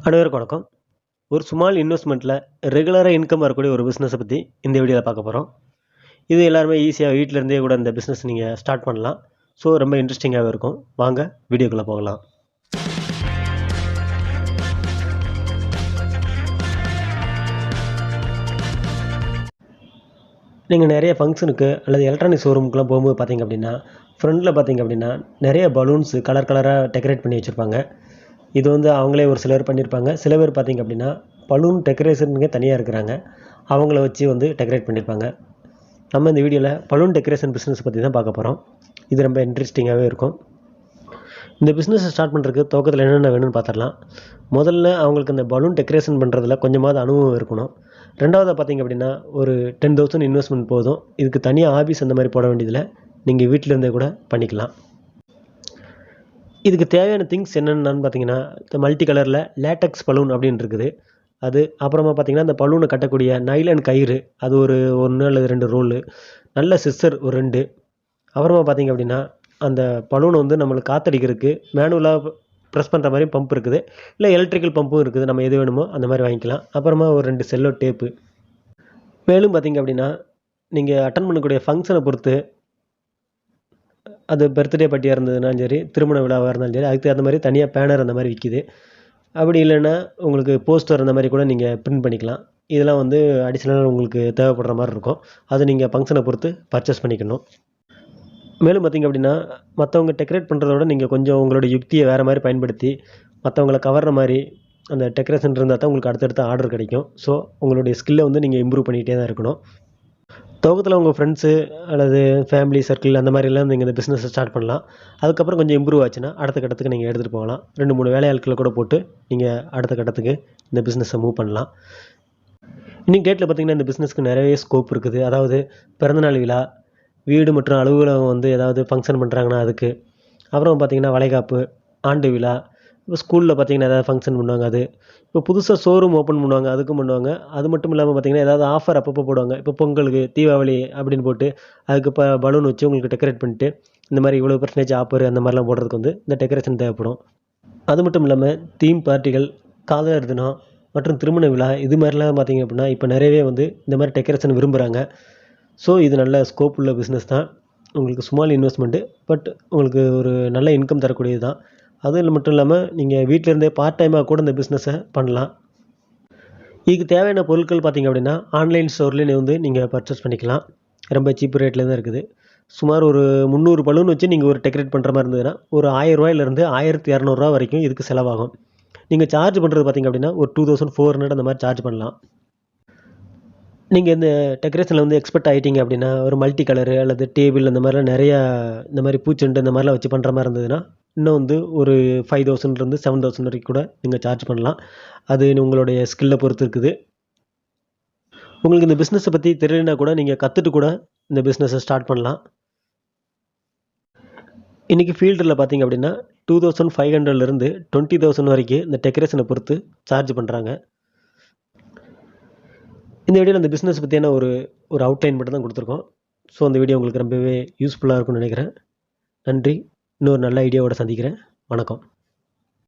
அனைவருக்கும் வணக்கம். ஒரு ஸ்மால் இன்வெஸ்ட்மெண்ட்டில் ரெகுலராக இன்கம் வரக்கூடிய ஒரு பிஸ்னஸை பற்றி இந்த வீடியோவில் பார்க்க போகிறோம். இது எல்லாருமே ஈஸியாக வீட்டிலேருந்தே கூட இந்த பிஸ்னஸ் நீங்கள் ஸ்டார்ட் பண்ணலாம். ஸோ ரொம்ப இன்ட்ரெஸ்டிங்காகவே இருக்கும். வாங்க வீடியோக்குள்ளே போகலாம். நீங்கள் நிறைய ஃபங்க்ஷனுக்கு அல்லது எலக்ட்ரானிக் ஷோரூமுக்குலாம் போகும்போது பார்த்தீங்க அப்படின்னா, ஃப்ரண்டில் பார்த்தீங்க அப்படின்னா நிறைய பலூன்ஸு கலர் கலராக டெக்கரேட் பண்ணி வச்சுருப்பாங்க. இது அவங்களே ஒரு சிலர் பண்ணியிருப்பாங்க. சில பேர் பார்த்திங்க அப்படின்னா பலூன் டெக்கரேஷனுக்கே தனியாக இருக்கிறாங்க. அவங்கள வச்சு டெக்கரேட் பண்ணியிருப்பாங்க. நம்ம இந்த வீடியோவில் பலூன் டெக்கரேஷன் பிஸ்னஸ் பற்றி தான் பார்க்க போகிறோம். இது ரொம்ப இன்ட்ரெஸ்டிங்காகவே இருக்கும். இந்த பிஸ்னஸை ஸ்டார்ட் பண்ணுறதுக்கு துவக்கத்தில் என்னென்ன வேணும்னு பார்த்துடலாம். முதல்ல அவங்களுக்கு இந்த பலூன் டெக்கரேஷன் பண்ணுறதுல கொஞ்சமாவது அனுபவம் இருக்கணும். ரெண்டாவது பார்த்திங்க அப்படின்னா ஒரு 10,000 இன்வெஸ்ட்மெண்ட் போதும். இதுக்கு தனியாக ஆஃபீஸ் அந்த மாதிரி போட வேண்டியதில்லை. நீங்கள் வீட்டிலேருந்தே கூட பண்ணிக்கலாம். இதுக்கு தேவையான திங்ஸ் என்னென்னு பார்த்தீங்கன்னா, இந்த மல்டி கலரில் லேட்டக்ஸ் பலூன் அப்படின்னு இருக்குது. அது அப்புறமா பார்த்தீங்கன்னா இந்த பலூனை கட்டக்கூடிய நைலன் கயிறு, அது ஒரு 1 அல்லது 2 ரோலு, நல்ல சிஸ்ஸர் ஒரு 2. அப்புறமா பார்த்தீங்க அப்படின்னா அந்த பலூனை நம்மளுக்கு காற்றடிக்கிறதுக்கு மேனுவலாக ப்ரெஸ் பண்ணுற மாதிரி பம்ப் இருக்குது, இல்லை எலக்ட்ரிக்கல் பம்பும் இருக்குது. நம்ம எது வேணுமோ அந்த மாதிரி வாங்கிக்கலாம். அப்புறமா ஒரு 2 செல்லோ டேப்பு. மேலும் பார்த்தீங்க அப்படின்னா நீங்கள் அட்டன் பண்ணக்கூடிய ஃபங்க்ஷனை பொறுத்து, அது பர்த்டே பார்ட்டியாக இருந்ததுனாலும் சரி, திருமண விழாவாக இருந்தாலும் சரி, அதுக்கு அந்த மாதிரி தனியாக பேனர் அந்த மாதிரி விற்கிது. அப்படி இல்லைன்னா உங்களுக்கு போஸ்டர் அந்த மாதிரி கூட நீங்கள் பிரிண்ட் பண்ணிக்கலாம். இதெல்லாம் அடிஷ்னலாக உங்களுக்கு தேவைப்படுற மாதிரி இருக்கும். அது நீங்கள் ஃபங்க்ஷனை பொறுத்து பர்ச்சேஸ் பண்ணிக்கணும். மேலும் பார்த்திங்க அப்படின்னா மற்றவங்க டெக்கரேட் பண்ணுறத விட நீங்கள் கொஞ்சம் உங்களோட யுக்தியை வேறு மாதிரி பயன்படுத்தி மற்றவங்கள கவர்ற மாதிரி அந்த டெக்கரேஷன் இருந்தால் தான் உங்களுக்கு அடுத்தடுத்த ஆர்டர் கிடைக்கும். ஸோ உங்களுடைய ஸ்கில்லை நீங்கள் இம்ப்ரூவ் பண்ணிகிட்டே தான் இருக்கணும். துவக்கத்தில் உங்கள் ஃப்ரெண்ட்ஸு அல்லது ஃபேமிலி சர்க்கிள் அந்த மாதிரிலாம் நீங்கள் இந்த பிஸ்னஸை ஸ்டார்ட் பண்ணலாம். அதுக்கப்புறம் கொஞ்சம் இம்ப்ரூவ் ஆச்சுன்னா அடுத்த கட்டத்துக்கு நீங்கள் எடுத்துகிட்டு போகலாம். 2-3 வேலையாட்களை கூட போட்டு நீங்கள் அடுத்த கட்டத்துக்கு இந்த பிஸ்னஸை மூவ் பண்ணலாம். இன்னும் டேட்டில் பார்த்திங்கன்னா இந்த பிஸ்னஸ்க்கு நிறைய ஸ்கோப் இருக்குது. அதாவது பிறந்தநாள் விழா, வீடு மற்றும் அலுவலகம் ஏதாவது ஃபங்க்ஷன் பண்ணுறாங்கன்னா அதுக்கு, அப்புறம் பார்த்திங்கன்னா வளைகாப்பு, ஆண்டு விழா, இப்போ ஸ்கூலில் பார்த்திங்கன்னா ஏதாவது ஃபங்க்ஷன் பண்ணுவாங்க. அது இப்போ புதுசாக ஷோரூம் ஓப்பன் பண்ணுவாங்க, அதுக்கும் பண்ணுவாங்க. அது மட்டும் இல்லாமல் பார்த்திங்கன்னா ஏதாவது ஆஃபர் அப்பப்போ போடுவாங்க. இப்போ பொங்கலுக்கு, தீபாவளி அப்படின்னு போட்டு அதுக்கு இப்போ பலூன் வச்சு உங்களுக்கு டெக்கரேட் பண்ணிட்டு இந்த மாதிரி இவ்வளோ பர்சன்டேஜ் ஆஃபர் அந்த மாதிரிலாம் போடுறதுக்கு இந்த டெக்கரேஷன் தேவைப்படும். அது மட்டும் இல்லாமல் தீம் பார்ட்டிகள், காதலர் தினம் மற்றும் திருமண விழா, இது மாதிரிலாம் பார்த்திங்க அப்படின்னா இப்போ நிறையவே இந்த மாதிரி டெக்கரேஷன் விரும்புகிறாங்க. ஸோ இது நல்ல ஸ்கோப் உள்ள பிஸ்னஸ் தான். உங்களுக்கு ஸ்மால் இன்வெஸ்ட்மெண்ட்டு, பட் உங்களுக்கு ஒரு நல்ல இன்கம் தரக்கூடியது தான். அது மட்டும் இல்லாமல் நீங்கள் வீட்டிலேருந்தே பார்ட் டைமாக கூட இந்த பிஸ்னஸை பண்ணலாம். இதுக்கு தேவையான பொருட்கள் பார்த்திங்க அப்படின்னா ஆன்லைன் ஸ்டோர்லேயே நீங்கள் பர்ச்சேஸ் பண்ணிக்கலாம். ரொம்ப சீப் ரேட்டில் தான் இருக்குது. சுமார் ஒரு 300 பலூன் வச்சு நீங்கள் ஒரு டெக்கரேட் பண்ணுற மாதிரி இருந்ததுன்னா ஒரு 1000 ரூபாயிலேருந்து 1200 வரைக்கும் இதுக்கு செலவாகும். நீங்கள் சார்ஜ் பண்ணுறது பார்த்திங்க அப்படின்னா ஒரு 2400 அந்த மாதிரி சார்ஜ் பண்ணலாம். நீங்கள் இந்த டெக்கரேஷனில் எக்ஸ்பர்ட் ஆகிட்டீங்க அப்படின்னா ஒரு மல்டி கலரு அல்லது டேபிள் அந்த மாதிரிலாம் நிறையா இந்த மாதிரி பூச்செண்டு இந்த மாதிரிலாம் வச்சு பண்ணுற மாதிரி இருந்ததுன்னா இன்னும் ஒரு 5000 7,000 வரைக்கும் கூட நீங்கள் சார்ஜ் பண்ணலாம். அது உங்களுடைய ஸ்கில்லை பொறுத்து இருக்குது. உங்களுக்கு இந்த பிஸ்னஸை பற்றி தெரியலனா கூட நீங்கள் கற்றுட்டு கூட இந்த பிஸ்னஸை ஸ்டார்ட் பண்ணலாம். இன்றைக்கி ஃபீல்டில் பார்த்திங்க அப்படின்னா 2500 20,000 வரைக்கும் இந்த டெக்கரேஷனை பொறுத்து சார்ஜ் பண்ணுறாங்க. இந்த வீடியோவில் இந்த பிஸ்னஸ் பற்றியான ஒரு அவுட்லைன் மட்டும் தான் கொடுத்துருக்கோம். ஸோ அந்த வீடியோ உங்களுக்கு ரொம்பவே யூஸ்ஃபுல்லாக இருக்கும்னு நினைக்கிறேன். நன்றி. இன்னொரு நல்ல ஐடியாவோட சந்திக்கிறேன். வணக்கம்.